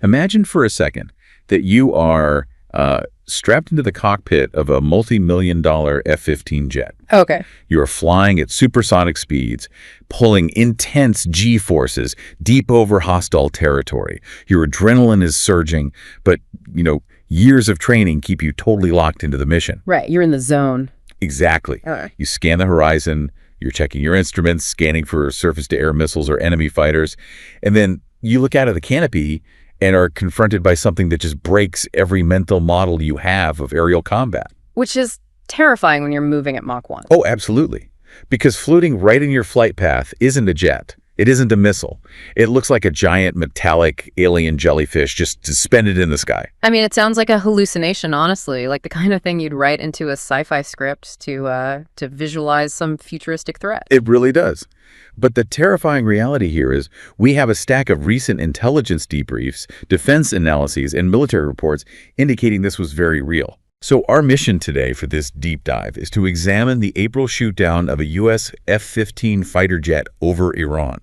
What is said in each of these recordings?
Imagine for a second that you are strapped into the cockpit of a multi-million-dollar F-15 jet. Okay. You are flying at supersonic speeds, pulling intense G-forces deep over hostile territory. Your adrenaline is surging, but, years of training keep you totally locked into the mission. Right. You're in the zone. Exactly. You scan the horizon, you're checking your instruments, scanning for surface-to-air missiles or enemy fighters, and then you look out of the canopy and are confronted by something that just breaks every mental model you have of aerial combat. Which is terrifying when you're moving at Mach 1. Oh, absolutely. Because floating right in your flight path isn't a jet. It isn't a missile. It looks like a giant metallic alien jellyfish just suspended in the sky. I mean, it sounds like a hallucination, honestly, like the kind of thing you'd write into a sci-fi script to visualize some futuristic threat. It really does. But the terrifying reality here is we have a stack of recent intelligence debriefs, defense analyses, and military reports indicating this was very real. So our mission today for this deep dive is to examine the April shootdown of a U.S. F-15 fighter jet over Iran.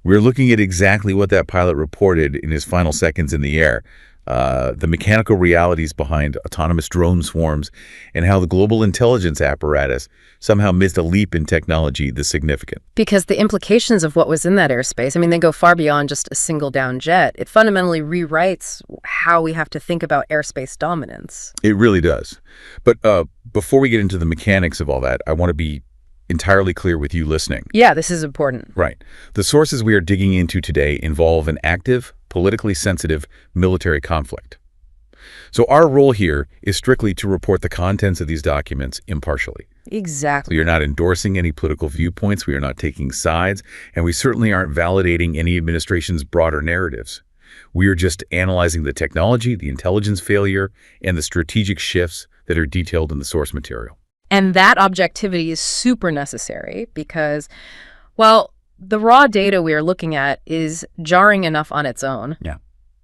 We're looking at exactly what that pilot reported in his final seconds in the air, the mechanical realities behind autonomous drone swarms, and how the global intelligence apparatus somehow missed a leap in technology this significant. Because the implications of what was in that airspace, I mean, they go far beyond just a single down jet. It fundamentally rewrites how we have to think about airspace dominance. It really does. But before we get into the mechanics of all that, I want to be entirely clear with you listening. Yeah, this is important. Right. The sources we are digging into today involve an active, politically sensitive military conflict. So our role here is strictly to report the contents of these documents impartially. Exactly. We are not endorsing any political viewpoints, we are not taking sides, and we certainly aren't validating any administration's broader narratives. We are just analyzing the technology, the intelligence failure, and the strategic shifts that are detailed in the source material. And that objectivity is super necessary because, well, the raw data we are looking at is jarring enough on its own. Yeah.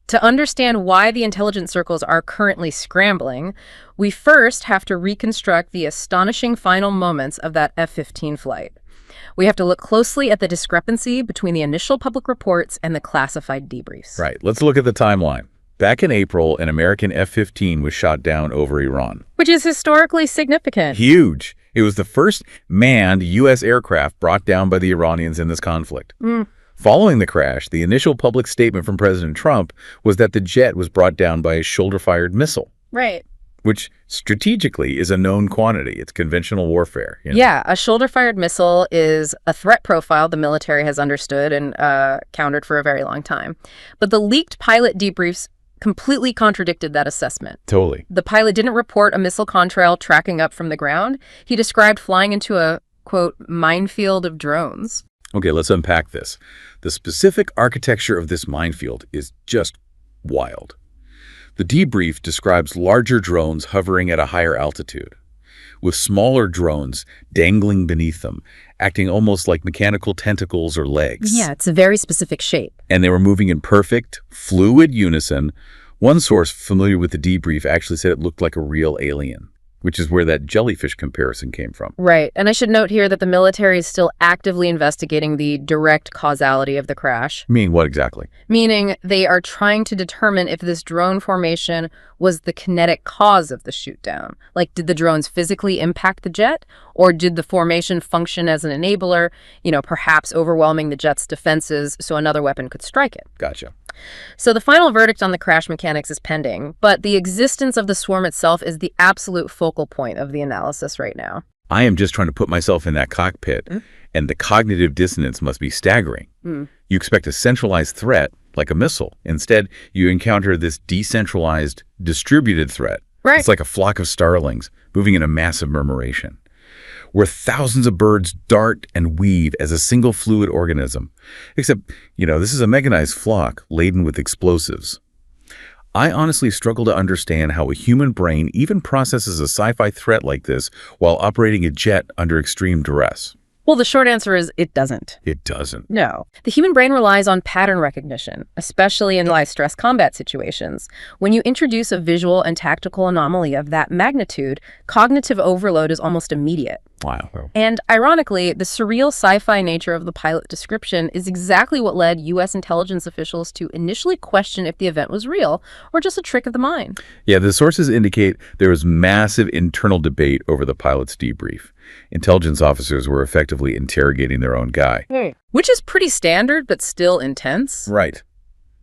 To understand why the intelligence circles are currently scrambling, we first have to reconstruct the astonishing final moments of that F-15 flight. We have to look closely at the discrepancy between the initial public reports and the classified debriefs. Right. Let's look at the timeline. Back in April, an American F-15 was shot down over Iran. Which is historically significant. Huge. It was the first manned U.S. aircraft brought down by the Iranians in this conflict. Following the crash, the initial public statement from President Trump was that the jet was brought down by a shoulder-fired missile. Right. Which strategically is a known quantity. It's conventional warfare. Yeah, a shoulder-fired missile is a threat profile the military has understood and countered for a very long time. But the leaked pilot debriefs completely contradicted that assessment. Totally. The pilot didn't report a missile contrail tracking up from the ground. He described flying into a, quote, minefield of drones. Okay, let's unpack this. The specific architecture of this minefield is just wild. The debrief describes larger drones hovering at a higher altitude, with smaller drones dangling beneath them, acting almost like mechanical tentacles or legs. Yeah, it's a very specific shape. And they were moving in perfect, fluid unison. One source familiar with the debrief actually said it looked like a real alien, which is where that jellyfish comparison came from. Right. And I should note here that the military is still actively investigating the direct causality of the crash. Meaning what exactly? Meaning they are trying to determine if this drone formation was the kinetic cause of the shootdown. Like, did the drones physically impact the jet? Or did the formation function as an enabler, perhaps overwhelming the jet's defenses so another weapon could strike it? Gotcha. So the final verdict on the crash mechanics is pending, but the existence of the swarm itself is the absolute focal point of the analysis right now. I am just trying to put myself in that cockpit, and the cognitive dissonance must be staggering. You expect a centralized threat, like a missile. Instead, you encounter this decentralized, distributed threat. Right. It's like a flock of starlings moving in a massive murmuration, where thousands of birds dart and weave as a single fluid organism. Except, this is a mechanized flock laden with explosives. I honestly struggle to understand how a human brain even processes a sci-fi threat like this while operating a jet under extreme duress. Well, the short answer is it doesn't. It doesn't. No. The human brain relies on pattern recognition, especially in high-stress combat situations. When you introduce a visual and tactical anomaly of that magnitude, cognitive overload is almost immediate. Wow. And ironically, the surreal sci-fi nature of the pilot description is exactly what led U.S. intelligence officials to initially question if the event was real or just a trick of the mind. Yeah, the sources indicate there was massive internal debate over the pilot's debrief. Intelligence officers were effectively interrogating their own guy. Which is pretty standard, but still intense. Right.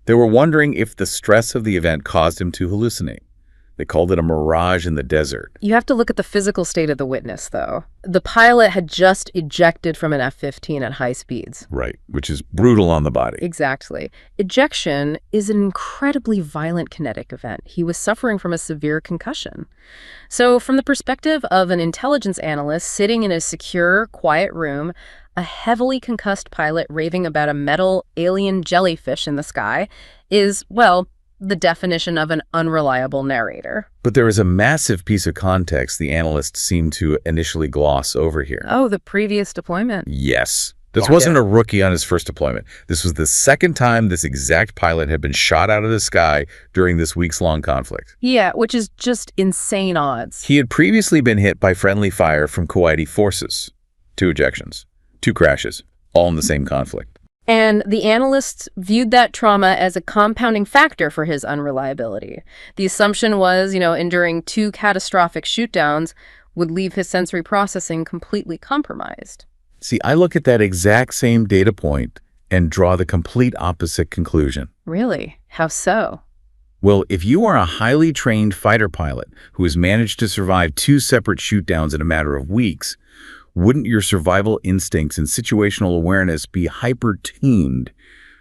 They were wondering if the stress of the event caused him to hallucinate. They called it a mirage in the desert. You have to look at the physical state of the witness, though. The pilot had just ejected from an F-15 at high speeds. Right, which is brutal on the body. Exactly. Ejection is an incredibly violent kinetic event. He was suffering from a severe concussion. So from the perspective of an intelligence analyst sitting in a secure, quiet room, a heavily concussed pilot raving about a metal alien jellyfish in the sky is, well, the definition of an unreliable narrator. But there is a massive piece of context the analysts seem to initially gloss over here. Oh, the previous deployment. Yes. This wasn't a rookie on his first deployment. This was the second time this exact pilot had been shot out of the sky during this weeks-long conflict. Yeah, which is just insane odds. He had previously been hit by friendly fire from Kuwaiti forces. 2 ejections, 2 crashes, all in the same conflict. And the analysts viewed that trauma as a compounding factor for his unreliability. The assumption was, enduring 2 catastrophic shootdowns would leave his sensory processing completely compromised. See, I look at that exact same data point and draw the complete opposite conclusion. Really? How so? Well, if you are a highly trained fighter pilot who has managed to survive 2 separate shootdowns in a matter of weeks, wouldn't your survival instincts and situational awareness be hyper-tuned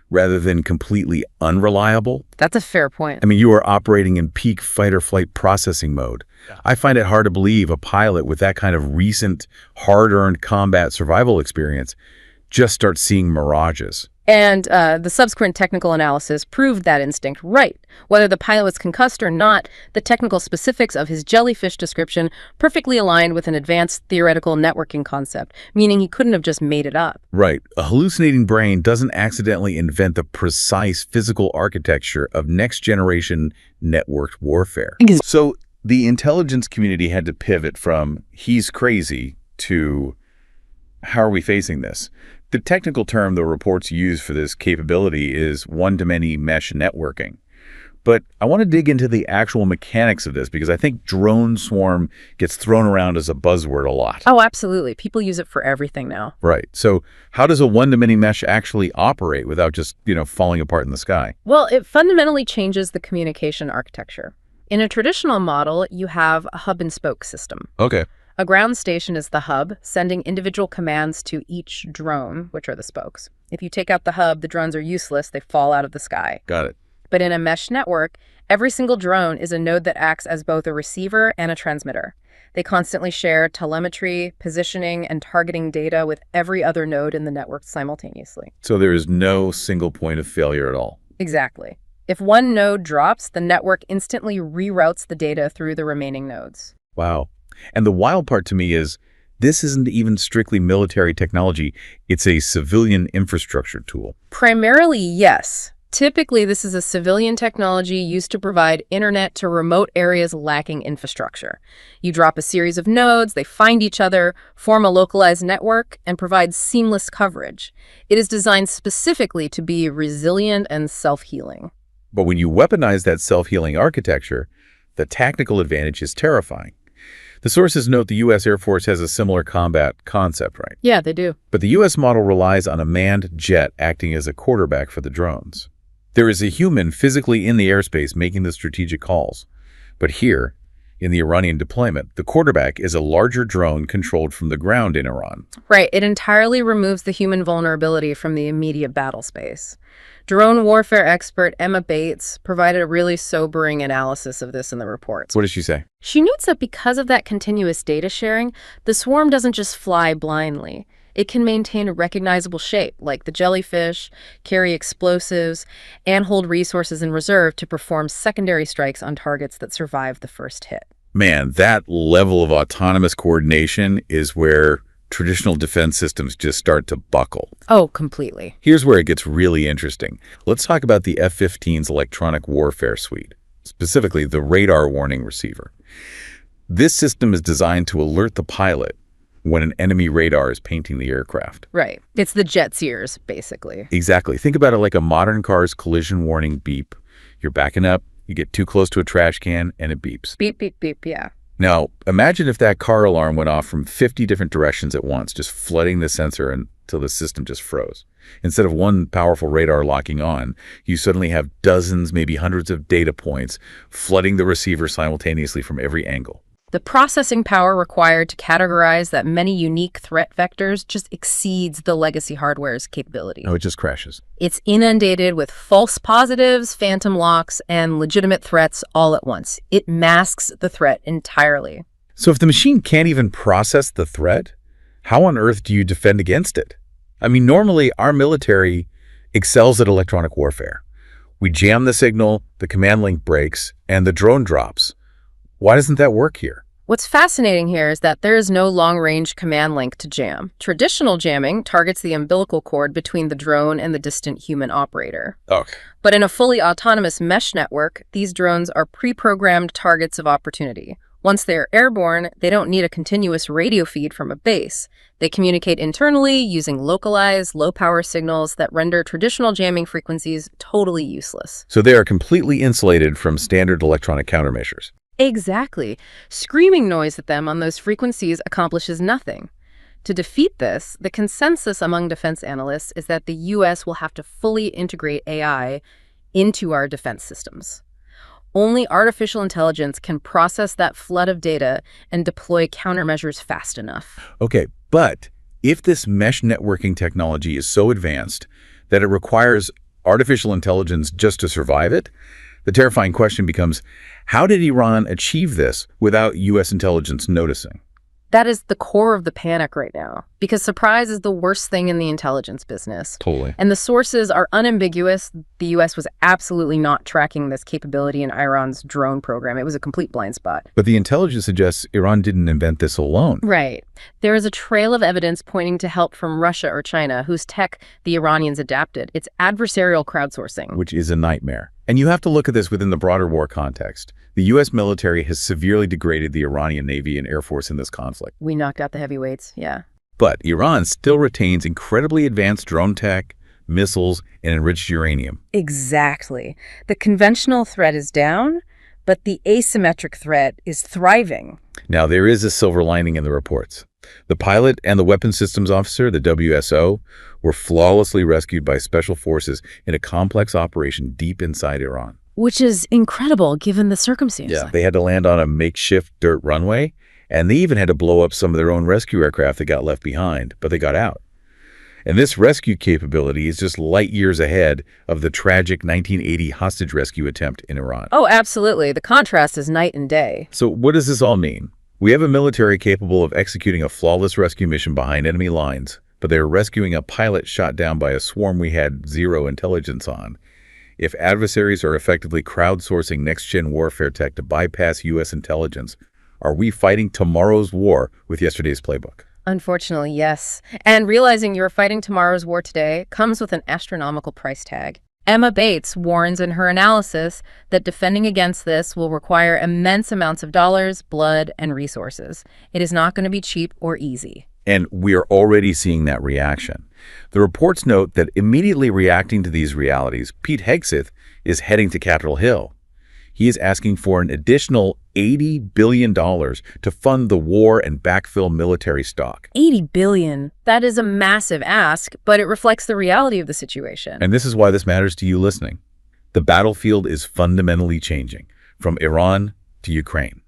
rather than completely unreliable? That's a fair point. I mean, you are operating in peak fight-or-flight processing mode. I find it hard to believe a pilot with that kind of recent, hard-earned combat survival experience just starts seeing mirages. And the subsequent technical analysis proved that instinct right. Whether the pilot was concussed or not, the technical specifics of his jellyfish description perfectly aligned with an advanced theoretical networking concept, meaning he couldn't have just made it up. Right. A hallucinating brain doesn't accidentally invent the precise physical architecture of next-generation networked warfare. So the intelligence community had to pivot from he's crazy to how are we facing this? The technical term the reports use for this capability is one-to-many mesh networking. But I want to dig into the actual mechanics of this because I think drone swarm gets thrown around as a buzzword a lot. Oh, absolutely. People use it for everything now. Right. So how does a one-to-many mesh actually operate without just, falling apart in the sky? Well, it fundamentally changes the communication architecture. In a traditional model, you have a hub-and-spoke system. Okay. A ground station is the hub, sending individual commands to each drone, which are the spokes. If you take out the hub, the drones are useless. They fall out of the sky. Got it. But in a mesh network, every single drone is a node that acts as both a receiver and a transmitter. They constantly share telemetry, positioning, and targeting data with every other node in the network simultaneously. So there is no single point of failure at all. Exactly. If one node drops, the network instantly reroutes the data through the remaining nodes. Wow. And the wild part to me is this isn't even strictly military technology. It's a civilian infrastructure tool. Primarily, yes. Typically, this is a civilian technology used to provide internet to remote areas lacking infrastructure. You drop a series of nodes, they find each other, form a localized network, and provide seamless coverage. It is designed specifically to be resilient and self-healing. But when you weaponize that self-healing architecture, the tactical advantage is terrifying. The sources note the U.S. Air Force has a similar combat concept, right? Yeah, they do. But the U.S. model relies on a manned jet acting as a quarterback for the drones. There is a human physically in the airspace making the strategic calls. But here, in the Iranian deployment, the quarterback is a larger drone controlled from the ground in Iran. Right. It entirely removes the human vulnerability from the immediate battle space. Drone warfare expert Emma Bates provided a really sobering analysis of this in the reports. What does she say? She notes that because of that continuous data sharing, the swarm doesn't just fly blindly. It can maintain a recognizable shape, like the jellyfish, carry explosives, and hold resources in reserve to perform secondary strikes on targets that survive the first hit. Man, that level of autonomous coordination is where traditional defense systems just start to buckle. Oh, completely. Here's where it gets really interesting. Let's talk about the F-15's electronic warfare suite, specifically the radar warning receiver. This system is designed to alert the pilot when an enemy radar is painting the aircraft. Right. It's the jet's ears, basically. Exactly. Think about it like a modern car's collision warning beep. You're backing up, you get too close to a trash can, and it beeps. Beep, beep, beep, yeah. Now, imagine if that car alarm went off from 50 different directions at once, just flooding the sensor until the system just froze. Instead of one powerful radar locking on, you suddenly have dozens, maybe hundreds of data points flooding the receiver simultaneously from every angle. The processing power required to categorize that many unique threat vectors just exceeds the legacy hardware's capability. Oh, it just crashes. It's inundated with false positives, phantom locks, and legitimate threats all at once. It masks the threat entirely. So if the machine can't even process the threat, how on earth do you defend against it? I mean, normally our military excels at electronic warfare. We jam the signal, the command link breaks, and the drone drops. Why doesn't that work here? What's fascinating here is that there is no long-range command link to jam. Traditional jamming targets the umbilical cord between the drone and the distant human operator. Okay. But in a fully autonomous mesh network, these drones are pre-programmed targets of opportunity. Once they're airborne, they don't need a continuous radio feed from a base. They communicate internally using localized, low-power signals that render traditional jamming frequencies totally useless. So they are completely insulated from standard electronic countermeasures. Exactly. Screaming noise at them on those frequencies accomplishes nothing. To defeat this, the consensus among defense analysts is that the U.S. will have to fully integrate AI into our defense systems. Only artificial intelligence can process that flood of data and deploy countermeasures fast enough. Okay, but if this mesh networking technology is so advanced that it requires artificial intelligence just to survive it, the terrifying question becomes, how did Iran achieve this without U.S. intelligence noticing? That is the core of the panic right now, because surprise is the worst thing in the intelligence business. Totally. And the sources are unambiguous. The U.S. was absolutely not tracking this capability in Iran's drone program. It was a complete blind spot. But the intelligence suggests Iran didn't invent this alone. Right. There is a trail of evidence pointing to help from Russia or China, whose tech the Iranians adapted. It's adversarial crowdsourcing. Which is a nightmare. And you have to look at this within the broader war context. The U.S. military has severely degraded the Iranian Navy and Air Force in this conflict. We knocked out the heavyweights, yeah. But Iran still retains incredibly advanced drone tech, missiles, and enriched uranium. Exactly. The conventional threat is down, but the asymmetric threat is thriving. Now, there is a silver lining in the reports. The pilot and the weapons systems officer, the WSO, were flawlessly rescued by special forces in a complex operation deep inside Iran. Which is incredible given the circumstances. Yeah, they had to land on a makeshift dirt runway, and they even had to blow up some of their own rescue aircraft that got left behind, but they got out. And this rescue capability is just light years ahead of the tragic 1980 hostage rescue attempt in Iran. Oh, absolutely. The contrast is night and day. So what does this all mean? We have a military capable of executing a flawless rescue mission behind enemy lines, but they're rescuing a pilot shot down by a swarm we had zero intelligence on. If adversaries are effectively crowdsourcing next-gen warfare tech to bypass U.S. intelligence, are we fighting tomorrow's war with yesterday's playbook? Unfortunately, yes. And realizing you're fighting tomorrow's war today comes with an astronomical price tag. Emma Bates warns in her analysis that defending against this will require immense amounts of dollars, blood, and resources. It is not going to be cheap or easy. And we are already seeing that reaction. The reports note that immediately reacting to these realities, Pete Hegseth is heading to Capitol Hill. He is asking for an additional $80 billion to fund the war and backfill military stock. $80 billion. That is a massive ask, but it reflects the reality of the situation. And this is why this matters to you listening. The battlefield is fundamentally changing, from Iran to Ukraine.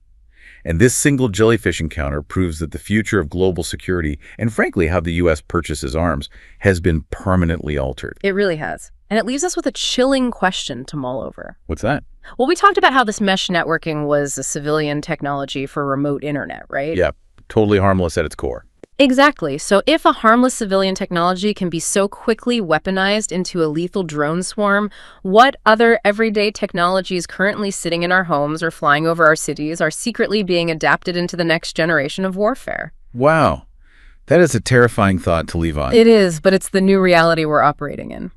And this single jellyfish encounter proves that the future of global security, and frankly how the U.S. purchases arms, has been permanently altered. It really has. And it leaves us with a chilling question to mull over. What's that? Well, we talked about how this mesh networking was a civilian technology for remote internet, right? Yeah, totally harmless at its core. Exactly. So if a harmless civilian technology can be so quickly weaponized into a lethal drone swarm, what other everyday technologies currently sitting in our homes or flying over our cities are secretly being adapted into the next generation of warfare? Wow. That is a terrifying thought to leave on. It is, but it's the new reality we're operating in.